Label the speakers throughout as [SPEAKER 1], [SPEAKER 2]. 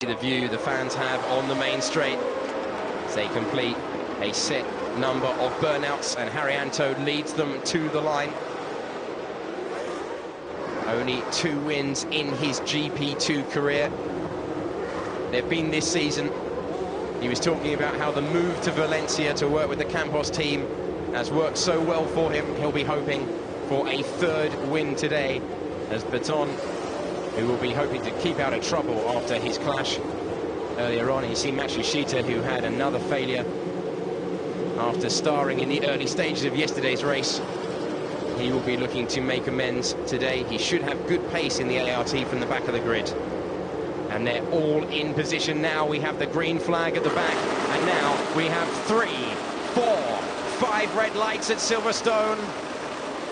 [SPEAKER 1] The view the fans have on the main straight as they complete a set number of burnouts, and Haryanto leads them to the line. Only 2 wins in his GP2 career. They've been this season. He was talking about how the move to Valencia to work with the Campos team has worked so well for him. He'll be hoping for a 3rd win today, as Baton, who will be hoping to keep out of trouble after his clash earlier on. You see Matsushita, who had another failure after starring in the early stages of yesterday's race. He will be looking to make amends today. He should have good pace in the ART from the back of the grid. And they're all in position now. We have the green flag at the back, and now we have 3, 4, 5 red lights at Silverstone.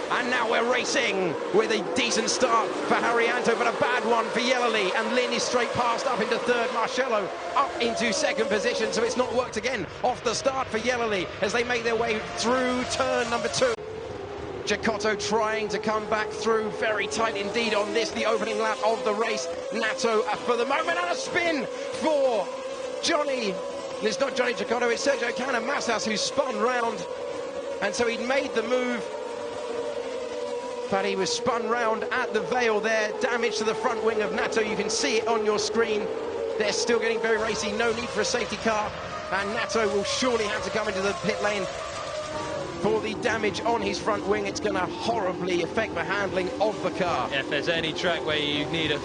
[SPEAKER 1] And now we're racing with a decent start for Haryanto, but a bad one for Yelali. And Lin is straight past up into 3rd. Marcello up into 2nd position, so it's not worked again off the start for Yelali as they make their way through turn number 2. Giacotto trying to come back through, very tight indeed on this, the opening lap of the race. Nato for the moment, and a spin for Johnny. It's not Johnny Giacotto, it's Sergio Canamassas who spun round. And so he'd made the move, but he was spun round at the Vale there. Damage to the front wing of Nato, you can see it on your screen. They're still getting very racy, no need for a safety car, and Nato will surely have to come into the pit lane for the damage on his front wing. It's going to horribly affect the handling of the car.
[SPEAKER 2] Yeah, if there's any track where you need a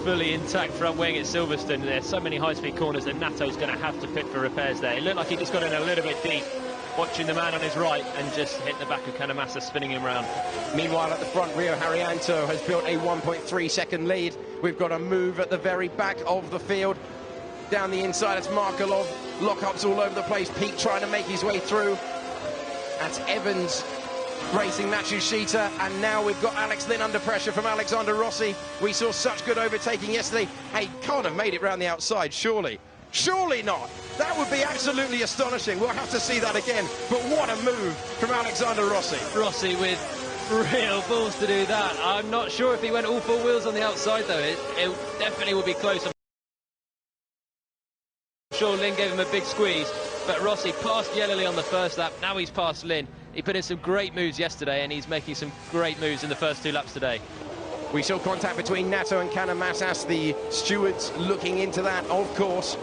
[SPEAKER 2] fully intact front wing, it's Silverstone. There's so many high-speed corners that Nato's going to have to pit for repairs there. It looked like he just got in a little bit deep, watching the man on his right, and just hit the back of Canamassa, spinning him round.
[SPEAKER 1] Meanwhile, at the front, Rio Haryanto has built a 1.3-second lead. We've got a move at the very back of the field. Down the inside, it's Markelov. Lockups all over the place. Peak trying to make his way through. That's Evans racing Matsushita, and now we've got Alex Lin under pressure from Alexander Rossi. We saw such good overtaking yesterday. Hey, can't have made it round the outside, surely. Surely not. That would be absolutely astonishing. We'll have to see that again. But what a move from Alexander Rossi.
[SPEAKER 2] Rossi with real balls to do that. I'm not sure if he went all 4 wheels on the outside, though. It definitely will be close. I'm sure Lin gave him a big squeeze, but Rossi passed Yelali on the first lap. Now he's passed Lin. He put in some great moves yesterday, and he's making some great moves in the first 2 laps today.
[SPEAKER 1] We saw contact between Nato and Canamassas. The stewards looking into that, of course.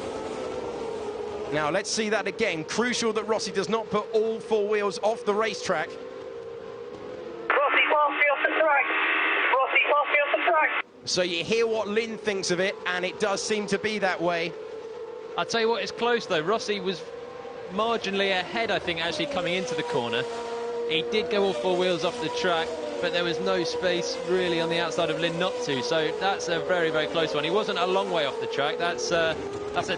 [SPEAKER 1] Now, let's see that again. Crucial that Rossi does not put all 4 wheels off the racetrack.
[SPEAKER 3] Rossi passed me off the track. Rossi passed me off the track.
[SPEAKER 1] So you hear what Lin thinks of it, and it does seem to be that way.
[SPEAKER 2] I'll tell you what, it's close, though. Rossi was marginally ahead, I think, actually coming into the corner. He did go all 4 wheels off the track, but there was no space really on the outside of Lin not to, so that's a very, very close one. He wasn't a long way off the track. That's a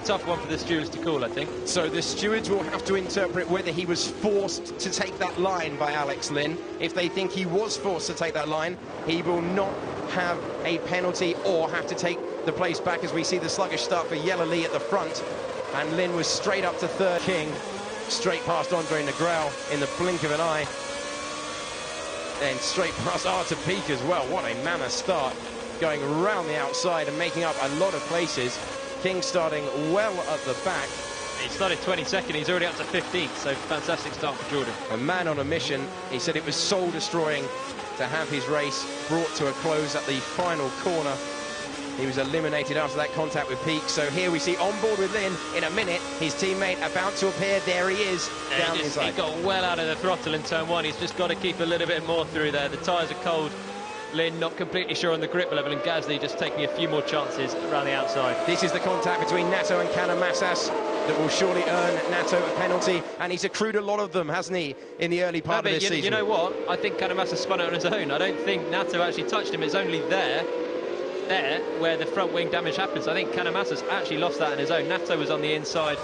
[SPEAKER 2] tough one for the stewards to call, I think. So the stewards will have to interpret whether he was forced to take that line by Alex Lin. If they think he was forced to take that line, he will not have a penalty or have to take the place back, as we see the sluggish start for Yelali at the front. And Lin was straight up to 3rd. King straight past Andre Negrão in the blink of an eye. And straight past Arthur Peak as well. What a mammoth start, going around the outside and making up a lot of places. King starting well at the back. He started 22nd, he's already up to 15th, so fantastic start for Jordan.
[SPEAKER 1] A man on a mission. He said it was soul-destroying to have his race brought to a close at the final corner. He was eliminated after that contact with Peak. So here we see on board with Lin in a minute. His teammate about to appear. There he is, down inside.
[SPEAKER 2] He got well out of the throttle in turn 1. He's just got to keep a little bit more through there. The tyres are cold. Lin not completely sure on the grip level, and Gasly just taking a few more chances around the outside.
[SPEAKER 1] This is the contact between Nato and Canamassas that will surely earn Nato a penalty, and he's accrued a lot of them, hasn't he, in the early part of this season?
[SPEAKER 2] You know what? I think Canamassas spun it on his own. I don't think Nato actually touched him. It's only there where the front wing damage happens. I think Canamassas actually lost that on his own. Nato was on the inside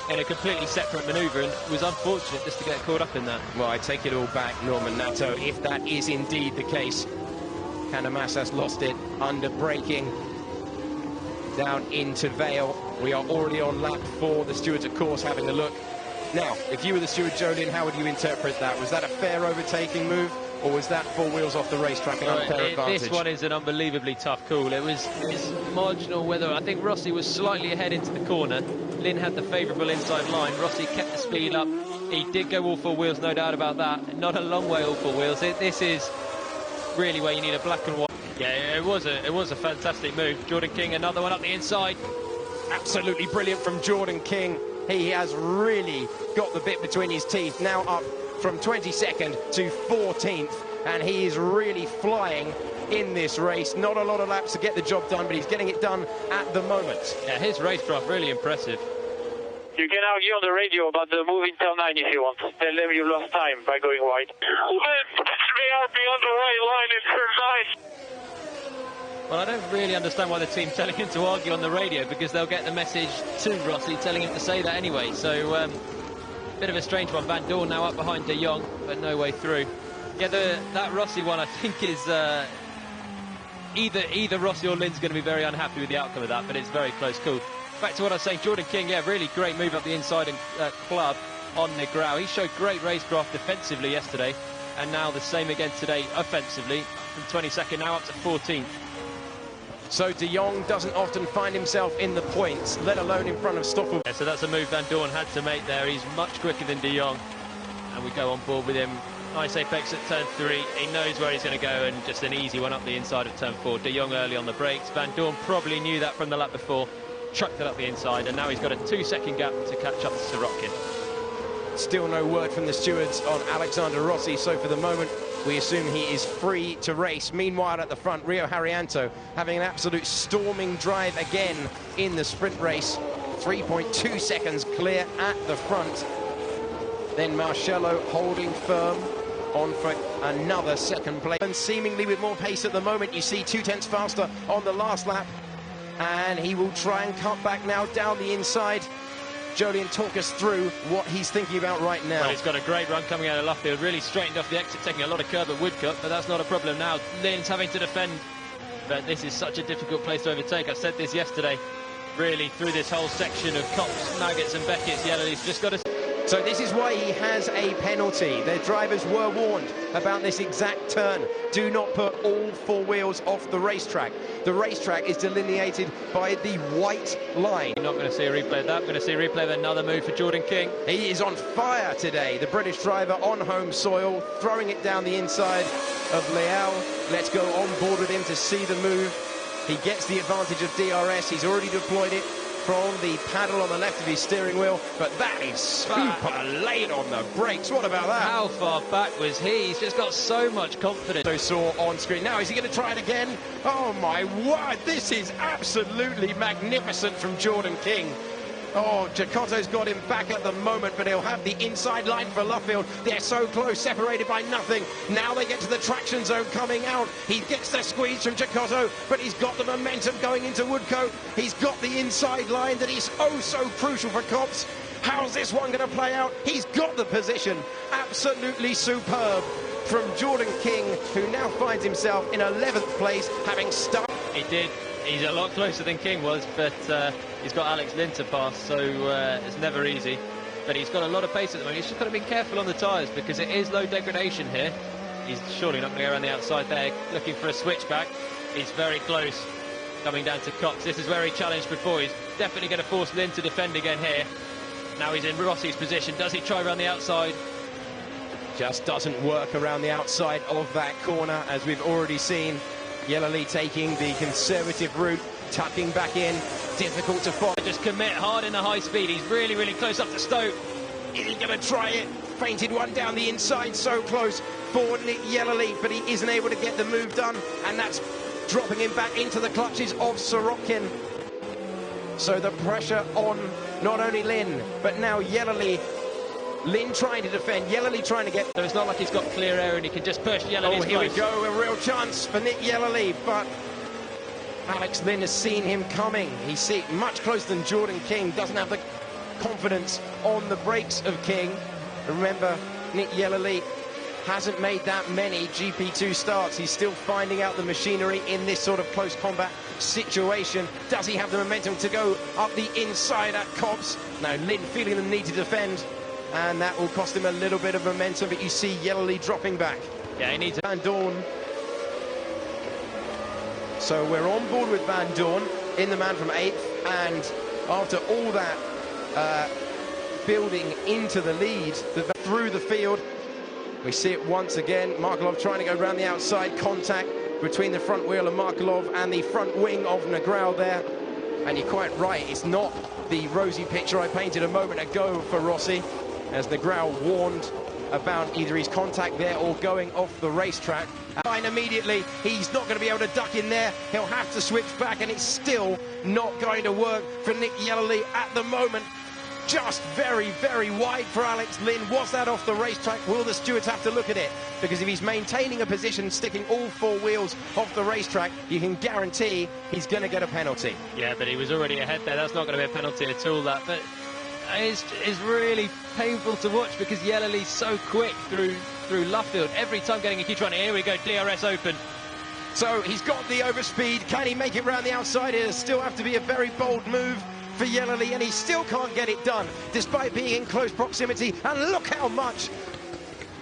[SPEAKER 2] in a completely separate manoeuvre and was unfortunate just to get caught up in that.
[SPEAKER 1] Well, I take it all back, Norman Nato, if that is indeed the case. Canamassas lost it under braking down into Vale. We are already on lap 4. The stewards, of course, having a look. Now, if you were the steward, Jolien, how would you interpret that? Was that a fair overtaking move, or was that four wheels off the racetrack an unfair advantage?
[SPEAKER 2] This one is an unbelievably tough call. It was marginal whether, I think Rossi was slightly ahead into the corner. Lynn had the favourable inside line. Rossi kept the speed up. He did go all four wheels, no doubt about that. Not a long way all four wheels. This is really where you need a black and white. Yeah, it was a fantastic move. Jordan King, another one up the inside.
[SPEAKER 1] Absolutely brilliant from Jordan King. He has really got the bit between his teeth. Now up from 22nd to 14th, and he is really flying in this race. Not a lot of laps to get the job done, but he's getting it done at the moment.
[SPEAKER 2] Yeah, his racecraft really impressive.
[SPEAKER 3] You can argue on the radio about the move in turn 9 if you want. Tell them you lost time by going wide. We are beyond the right line in turn 9.
[SPEAKER 2] Well, I don't really understand why the team's telling him to argue on the radio, because they'll get the message to Rossi telling him to say that anyway. So, bit of a strange one. Van Dorn now up behind De Jong, but no way through. Yeah, that Rossi one, I think, is either Rossi or Lynn's going to be very unhappy with the outcome of that, but it's very close call. Back to what I was saying, Jordan King, yeah, really great move up the inside and club on Negrão. He showed great racecraft defensively yesterday, and now the same again today offensively. From 22nd now up to 14th.
[SPEAKER 1] So De Jong doesn't often find himself in the points, let alone in front of Stoffel.
[SPEAKER 2] Yeah, so that's a move Van Dorn had to make there. He's much quicker than De Jong, and we go on board with him. Nice apex at turn 3. He knows where he's going to go, and just an easy one up the inside of turn 4. De Jong early on the brakes. Van Dorn probably knew that from the lap before, trucked it up the inside, and now he's got a 2-second gap to catch up to Sirotkin.
[SPEAKER 1] Still no word from the stewards on Alexander Rossi, so for the moment we assume he is free to race. Meanwhile, at the front, Rio Haryanto having an absolute storming drive again in the sprint race. 3.2 seconds clear at the front. Then Marcello holding firm on for another second place. And seemingly with more pace at the moment, you see 0.2 faster on the last lap. And he will try and cut back now down the inside. Jolien, talk us through what he's thinking about right now.
[SPEAKER 2] Well, he's got a great run coming out of Luffield, really straightened off the exit, taking a lot of curb at Woodcote, but that's not a problem now. Lynn's having to defend, but this is such a difficult place to overtake. I said this yesterday, really through this whole section of Copse, Maggots and Beckett's, Yellowlee's just got to...
[SPEAKER 1] So this is why he has a penalty. Their drivers were warned about this exact turn. Do not put all four wheels off the racetrack. The racetrack is delineated by the white line.
[SPEAKER 2] You're not going to see a replay of that. We're going to see a replay of another move for Jordan King.
[SPEAKER 1] He is on fire today. The British driver on home soil, throwing it down the inside of Leal. Let's go on board with him to see the move. He gets the advantage of DRS. He's already deployed it from the paddle on the left of his steering wheel, but that is super late on the brakes. What about that?
[SPEAKER 2] How far back was he? He's just got so much confidence.
[SPEAKER 1] So saw on screen. Now, is he going to try it again? Oh my word, this is absolutely magnificent from Jordan King. Oh, Cecotto's got him back at the moment, but he'll have the inside line for Luffield. They're so close, separated by nothing. Now they get to the traction zone coming out. He gets the squeeze from Cecotto, but he's got the momentum going into Woodcote. He's got the inside line that is oh so crucial for Copse. How's this one going to play out? He's got the position. Absolutely superb from Jordan King, who now finds himself in 11th place, having started.
[SPEAKER 2] He did. He's a lot closer than King was, but he's got Alex Lynn to pass, so it's never easy. But he's got a lot of pace at the moment. He's just got to be careful on the tyres, because it is low degradation here. He's surely not going to go around the outside there, looking for a switchback. He's very close, coming down to Cox. This is where he challenged before. He's definitely going to force Lynn to defend again here. Now he's in Rossi's position. Does he try around the outside?
[SPEAKER 1] Just doesn't work around the outside of that corner, as we've already seen. Yellowlee taking the conservative route, tucking back in, difficult to follow.
[SPEAKER 2] Just commit hard in the high speed. He's really, really close up to Stoke.
[SPEAKER 1] Is he going to try it? Fainted one down the inside, so close for Nick Yellowlee, but he isn't able to get the move done, and that's dropping him back into the clutches of Sirotkin. So the pressure on not only Lynn, but now Yellowlee. Lynn trying to defend, Yellowlee trying to get...
[SPEAKER 2] So it's not like he's got clear air and he can just push Yellowlee's
[SPEAKER 1] here we go, a real chance for Nick Yellowlee, but Alex Lynn has seen him coming. He's seen much closer than Jordan King, doesn't have the confidence on the brakes of King. Remember, Nick Yellowlee hasn't made that many GP2 starts. He's still finding out the machinery in this sort of close combat situation. Does he have the momentum to go up the inside at Copse? Now Lynn feeling the need to defend, and that will cost him a little bit of momentum, but you see Yellowlee dropping back.
[SPEAKER 2] Yeah, he needs
[SPEAKER 1] Van Dorn. So we're on board with Van Dorn in the man from 8th, and after all that building into the lead through the field, we see it once again. Markelov trying to go around the outside, contact between the front wheel of Markelov and the front wing of Negrão there. And you're quite right, it's not the rosy picture I painted a moment ago for Rossi, as Negrão warned about either his contact there or going off the racetrack. And immediately, he's not going to be able to duck in there. He'll have to switch back, and it's still not going to work for Nick Yellerly at the moment. Just very, very wide for Alex Lynn. Was that off the racetrack? Will the stewards have to look at it? Because if he's maintaining a position, sticking all 4 wheels off the racetrack, you can guarantee he's going to get a penalty.
[SPEAKER 2] Yeah, but he was already ahead there. That's not going to be a penalty at all, that. But it's really painful to watch because Yellerly's so quick through Luffield. Every time getting a huge run. Here we go, DRS open.
[SPEAKER 1] So he's got the overspeed. Can he make it round the outside? It'll still have to be a very bold move for Yellerly, and he still can't get it done despite being in close proximity. And look how much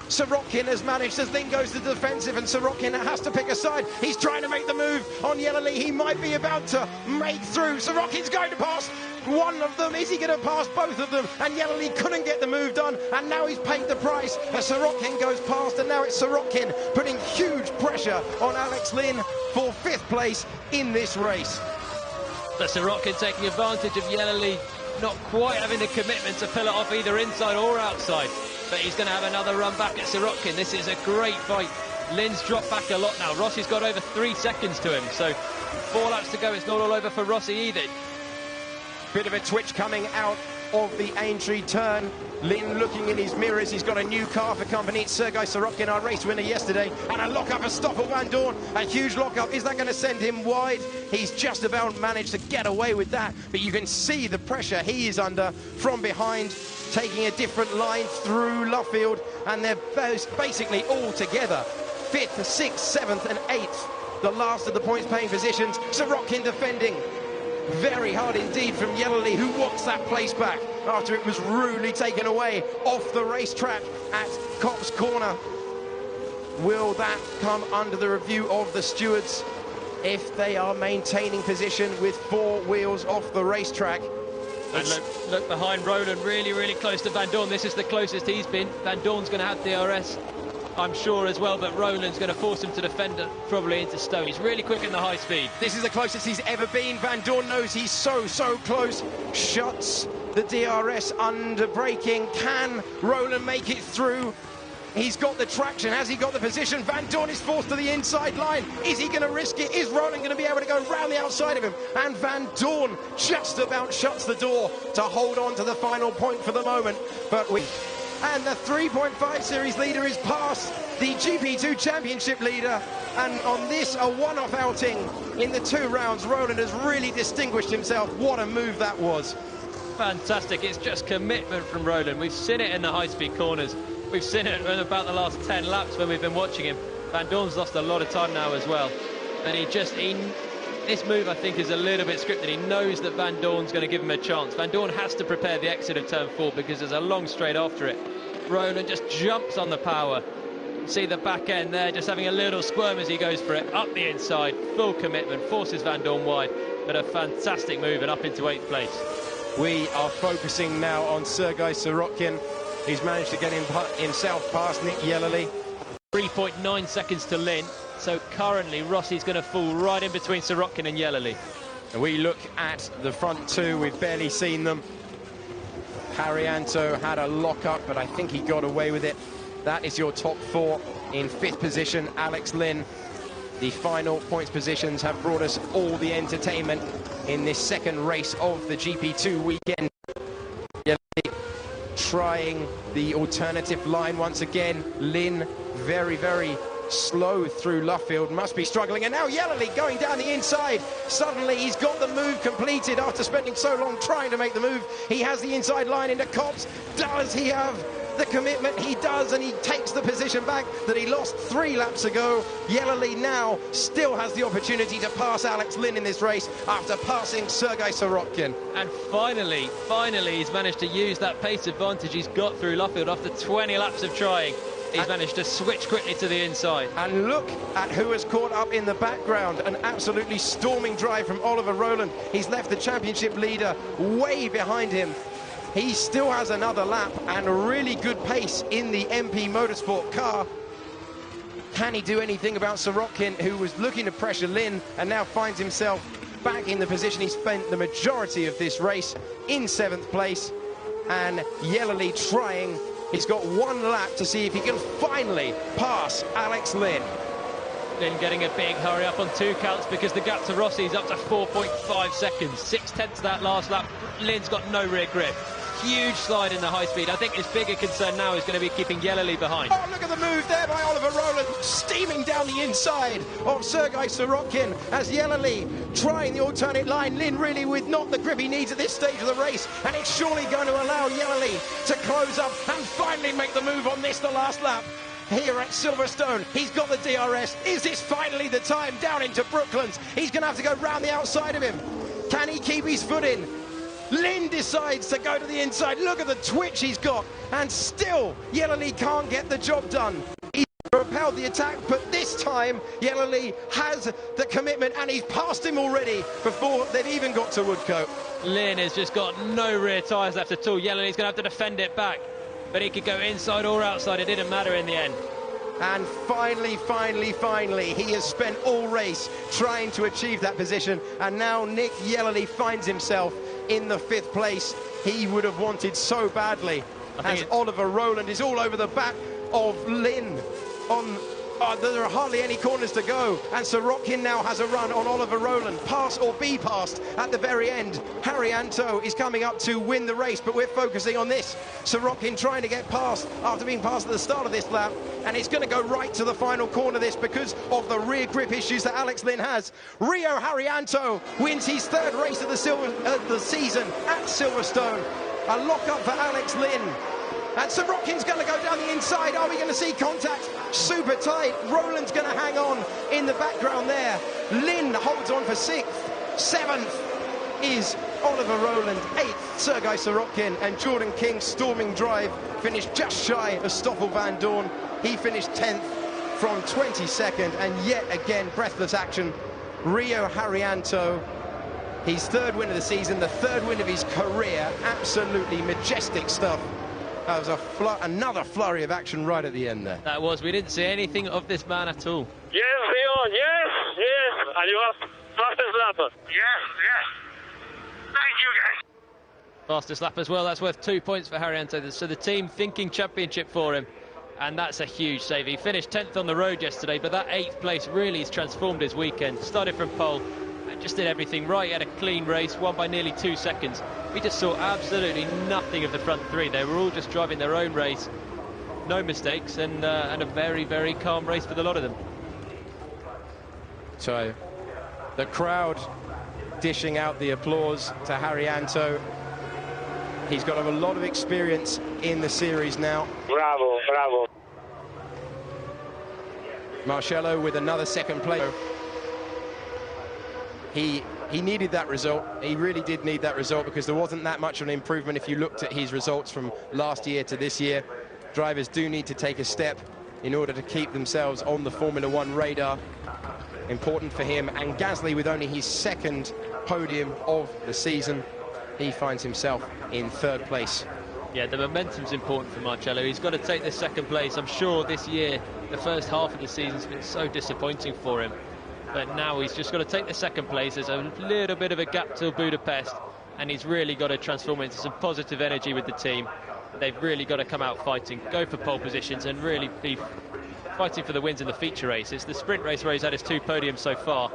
[SPEAKER 1] Sorokin has managed as Lynn goes to the defensive, and Sorokin has to pick a side. He's trying to make the move on Yellerly. He might be about to make through. Sorokin's going to pass one of them. Is he going to pass both of them? And Yellerly couldn't get the move done, and now he's paid the price as Sorokin goes past, and now it's Sorokin putting huge pressure on Alex Lynn for 5th place in this race.
[SPEAKER 2] But Sorokin taking advantage of Yellerly not quite having the commitment to pull it off either inside or outside. But he's going to have another run back at Sorokin. This is a great fight. Lynn's dropped back a lot now. Rossi's got over 3 seconds to him. So 4 laps to go. It's not all over for Rossi either.
[SPEAKER 1] Bit of a twitch coming out of the Aintree turn. Lynn looking in his mirrors. He's got a new car for company. It's Sergei Sorokin, our race winner yesterday. And a lock-up, a stop for Van Dorn. A huge lock-up. Is that going to send him wide? He's just about managed to get away with that. But you can see the pressure he is under from behind, taking a different line through Luffield. And they're basically all together. 5th, 6th, 7th and 8th. The last of the points-paying positions. Sorokin defending. Very hard indeed from Yellerly, who wants that place back after it was rudely taken away off the racetrack at Copse Corner. Will that come under the review of the stewards if they are maintaining position with 4 wheels off the racetrack?
[SPEAKER 2] And look behind Roland, really close to Van Dorn. This is the closest he's been. Van Dorn's going to have DRS, I'm sure, as well, but Roland's going to force him to defend it, probably into Stowe. He's really quick in the high speed.
[SPEAKER 1] This is the closest he's ever been. Van Dorn knows he's so close. Shuts the DRS under braking. Can Roland make it through? He's got the traction. Has he got the position? Van Dorn is forced to the inside line. Is he going to risk it? Is Roland going to be able to go round the outside of him? And Van Dorn just about shuts the door to hold on to the final point for the moment. And the 3.5 series leader is past the GP2 championship leader. And on this, a one-off outing in the 2 rounds, Roland has really distinguished himself. What a move that was.
[SPEAKER 2] Fantastic. It's just commitment from Roland. We've seen it in the high-speed corners. We've seen it in about the last 10 laps when we've been watching him. Van Dorn's lost a lot of time now as well. And this move, I think, is a little bit scripted. He knows that Van Dorn's going to give him a chance. Van Dorn has to prepare the exit of turn 4 because there's a long straight after it. Roland just jumps on the power. See the back end there, just having a little squirm as he goes for it. Up the inside, full commitment, forces Van Dorn wide. But a fantastic move and up into 8th place.
[SPEAKER 1] We are focusing now on Sergei Sorokin. He's managed to get himself past Nick Yellerly.
[SPEAKER 2] 3.9 seconds to Lynn. So currently Rossi's going to fall right in between Sorokin and Yellerly.
[SPEAKER 1] And we look at the front 2, we've barely seen them. Haryanto had a lock-up, but I think he got away with it. That is your top 4 in 5th position. Alex Lynn. The final points positions have brought us all the entertainment in this second race of the GP2 weekend. Yellerly trying the alternative line once again. Lynn very slow through Luffield, must be struggling, and now Yellerly going down the inside. Suddenly he's got the move completed after spending so long trying to make the move. He has the inside line into Copse. Does he have the commitment? He does, and he takes the position back that he lost 3 laps ago. Yellerly now still has the opportunity to pass Alex Lynn in this race after passing Sergei Sorokin.
[SPEAKER 2] And finally he's managed to use that pace advantage he's got through Luffield after 20 laps of trying. He's managed to switch quickly to the inside.
[SPEAKER 1] And look at who has caught up in the background. An absolutely storming drive from Oliver Rowland. He's left the championship leader way behind him. He still has another lap and really good pace in the MP Motorsport car. Can he do anything about Sorokin, who was looking to pressure Lynn and now finds himself back in the position he spent the majority of this race, in 7th place? And Yellerly trying. He's got one lap to see if he can finally pass Alex Lynn.
[SPEAKER 2] Lynn getting a big hurry up on 2 counts because the gap to Rossi is up to 4.5 seconds. 6/10 of that last lap. Lynn's got no rear grip. Huge slide in the high speed. I think his bigger concern now is going to be keeping Yellerly behind.
[SPEAKER 1] Oh, look at the move there by Oliver Rowland, steaming down the inside of Sergei Sorokin as Yellerly trying the alternate line. Lynn really with not the grip he needs at this stage of the race, and it's surely going to allow Yellerly to close up and finally make the move on this, the last lap. Here at Silverstone, he's got the DRS. Is this finally the time down into Brooklands? He's going to have to go round the outside of him. Can he keep his foot in? Lynn decides to go to the inside. Look at the twitch he's got. And still, Yellerly can't get the job done. He's repelled the attack, but this time, Yellerly has the commitment, and he's passed him already before they've even got to Woodcote.
[SPEAKER 2] Lynn has just got no rear tyres left at all. Yellerly's going to have to defend it back. But he could go inside or outside. It didn't matter in the end.
[SPEAKER 1] And finally, he has spent all race trying to achieve that position. And now Nick Yellerly finds himself in the 5th place he would have wanted so badly, as Oliver Rowland is all over the back of Lynn. There are hardly any corners to go, and Sorokin now has a run on Oliver Rowland. Pass or be passed at the very end. Haryanto is coming up to win the race, but we're focusing on this. Sorokin trying to get past after being passed at the start of this lap, and it's going to go right to the final corner this because of the rear grip issues that Alex Lynn has. Rio Haryanto wins his 3rd race of the season at Silverstone. A lock-up for Alex Lynn. And Sorokin's going to go down the inside. Are we going to see contact? Super tight. Rowland's going to hang on in the background there. Lynn holds on for 6th. 7th is Oliver Rowland. 8th, Sergei Sorokin. And Jordan King's storming drive finished just shy of Stoffel Van Dorn. He finished 10th from 22nd. And yet again, breathless action. Rio Haryanto, his 3rd win of the season, the 3rd win of his career. Absolutely majestic stuff. That was another flurry of action right at the end there.
[SPEAKER 2] That was. We didn't see anything of this man at all.
[SPEAKER 3] Yes, Leon, yes. And you are fastest lapper. Yes. Thank you, guys.
[SPEAKER 2] Fastest lap as well. That's worth 2 points for Haryanto. So the team thinking championship for him. And that's a huge save. He finished 10th on the road yesterday, but that 8th place really has transformed his weekend. Started from pole and just did everything right. He had a clean race, won by nearly 2 seconds. We just saw absolutely nothing of the front 3. They were all just driving their own race. No mistakes, and a very, very calm race for the lot of them.
[SPEAKER 1] So the crowd dishing out the applause to Haryanto. He's got a lot of experience in the series now.
[SPEAKER 3] Bravo.
[SPEAKER 1] Marcello with another 2nd place. He needed that result. He really did need that result because there wasn't that much of an improvement if you looked at his results from last year to this year. Drivers do need to take a step in order to keep themselves on the Formula One radar. Important for him. And Gasly, with only his 2nd podium of the season, he finds himself in 3rd place.
[SPEAKER 2] Yeah, the momentum's important for Marcello. He's got to take this 2nd place. I'm sure this year, the first half of the season's been so disappointing for him. But now he's just got to take the 2nd place. There's a little bit of a gap till Budapest, and he's really got to transform it into some positive energy with the team. They've really got to come out fighting, go for pole positions, and really be fighting for the wins in the feature races. The sprint race where he's had his 2 podiums so far,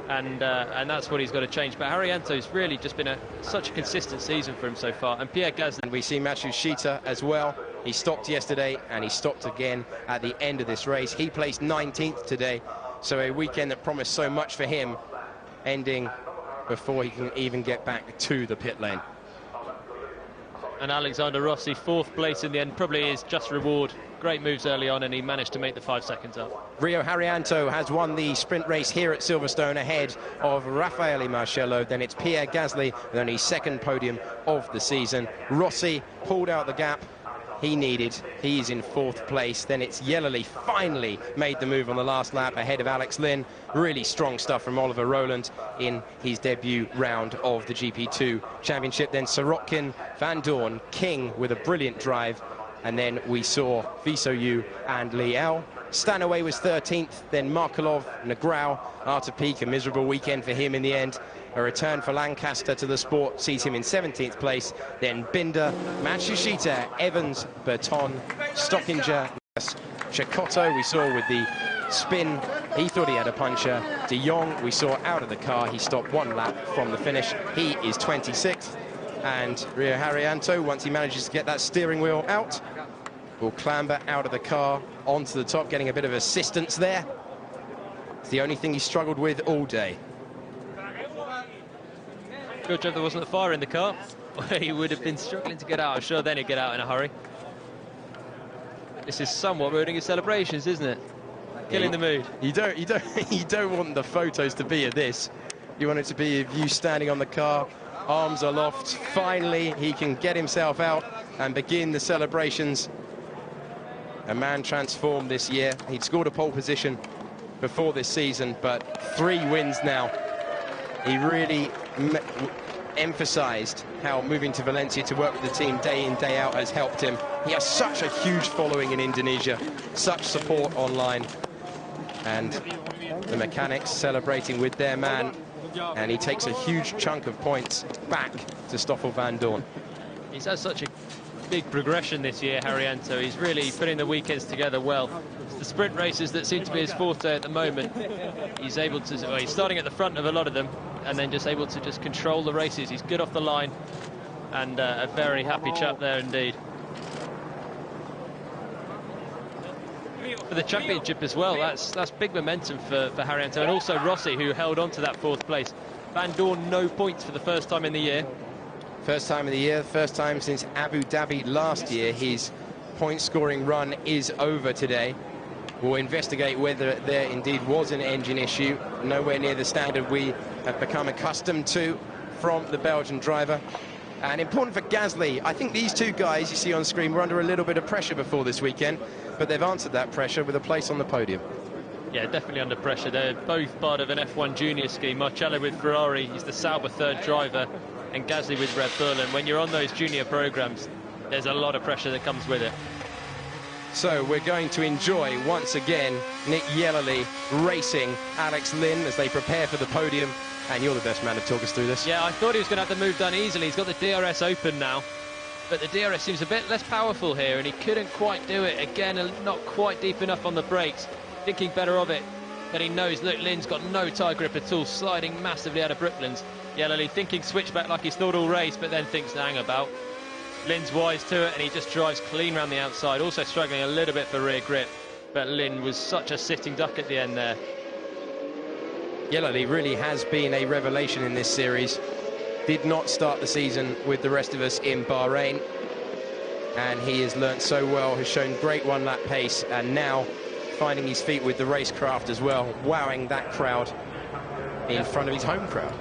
[SPEAKER 2] and that's what he's got to change. But Haryanto's really just been such a consistent season for him so far. And Pierre Gasly.
[SPEAKER 1] And we see Matsushita as well. He stopped yesterday, and he stopped again at the end of this race. He placed 19th today. So a weekend that promised so much for him, ending before he can even get back to the pit lane.
[SPEAKER 2] And Alexander Rossi, 4th place in the end, probably his just reward. Great moves early on, and he managed to make the 5 seconds up.
[SPEAKER 1] Rio Haryanto has won the sprint race here at Silverstone ahead of Raffaele Marcello. Then it's Pierre Gasly with only 2nd podium of the season. Rossi pulled out the gap he needed. He's in 4th place. Then it's Yellowly finally made the move on the last lap ahead of Alex Lynn. Really strong stuff from Oliver Rowland in his debut round of the GP2 Championship. Then Sirotkin, Van Dorn, King with a brilliant drive. And then we saw Visoyu and Liao. Stanaway was 13th, then Markelov, Negrau, Arthur Peak, a miserable weekend for him in the end. A return for Lancaster to the sport sees him in 17th place. Then Binder, Matsushita, Evans, Berton, Stockinger, Chicotto we saw with the spin. He thought he had a puncher. De Jong we saw out of the car. He stopped 1 lap from the finish. He is 26th. And Rio Haryanto, once he manages to get that steering wheel out, will clamber out of the car onto the top, getting a bit of assistance there. It's the only thing he struggled with all day.
[SPEAKER 2] Good job there wasn't a fire in the car. He would have been struggling to get out. I'm sure then he'd get out in a hurry. This is somewhat ruining his celebrations, isn't it? Killing the mood.
[SPEAKER 1] You don't want the photos to be of this. You want it to be of you standing on the car, arms aloft. Finally, he can get himself out and begin the celebrations. A man transformed this year. He'd scored a pole position before this season, but 3 wins now. He really emphasized how moving to Valencia to work with the team day in, day out has helped him. He has such a huge following in Indonesia, such support online. And the mechanics celebrating with their man, and he takes a huge chunk of points back to Stoffel Van Dorn.
[SPEAKER 2] He's had such a big progression this year, Haryanto. He's really putting the weekends together well. It's the sprint races that seem to be his forte at the moment. He's able to, well, he's starting at the front of a lot of them and then just able to just control the races. He's good off the line and a very happy chap there indeed. For the championship as well, that's big momentum for Haryanto, and also Rossi, who held on to that 4th place. Van Dorn, no points for the first time in the year.
[SPEAKER 1] First time of the year, first time since Abu Dhabi last year. His point-scoring run is over today. We'll investigate whether there indeed was an engine issue. Nowhere near the standard we have become accustomed to from the Belgian driver. And important for Gasly, I think these 2 guys you see on screen were under a little bit of pressure before this weekend, but they've answered that pressure with a place on the podium.
[SPEAKER 2] Yeah, definitely under pressure. They're both part of an F1 junior scheme. Marcello with Ferrari, he's the Sauber 3rd driver, and Gasly with Red Bull. And when you're on those junior programs, there's a lot of pressure that comes with it.
[SPEAKER 1] So we're going to enjoy, once again, Nick Yellowly racing Alex Lynn as they prepare for the podium. And you're the best man to talk us through this.
[SPEAKER 2] Yeah, I thought he was going to have the move done easily. He's got the DRS open now, but the DRS seems a bit less powerful here, and he couldn't quite do it. Again, not quite deep enough on the brakes. Thinking better of it, that he knows, look, Lynn's got no tyre grip at all, sliding massively out of Brooklands. Yellowly thinking switchback like he's thought all race, but then thinks, hang about. Lynn's wise to it, and he just drives clean around the outside, also struggling a little bit for rear grip. But Lynn was such a sitting duck at the end there.
[SPEAKER 1] Yellowly really has been a revelation in this series. Did not start the season with the rest of us in Bahrain. And he has learnt so well, has shown great 1-lap pace, and now finding his feet with the racecraft as well, wowing that crowd in front of his home crowd.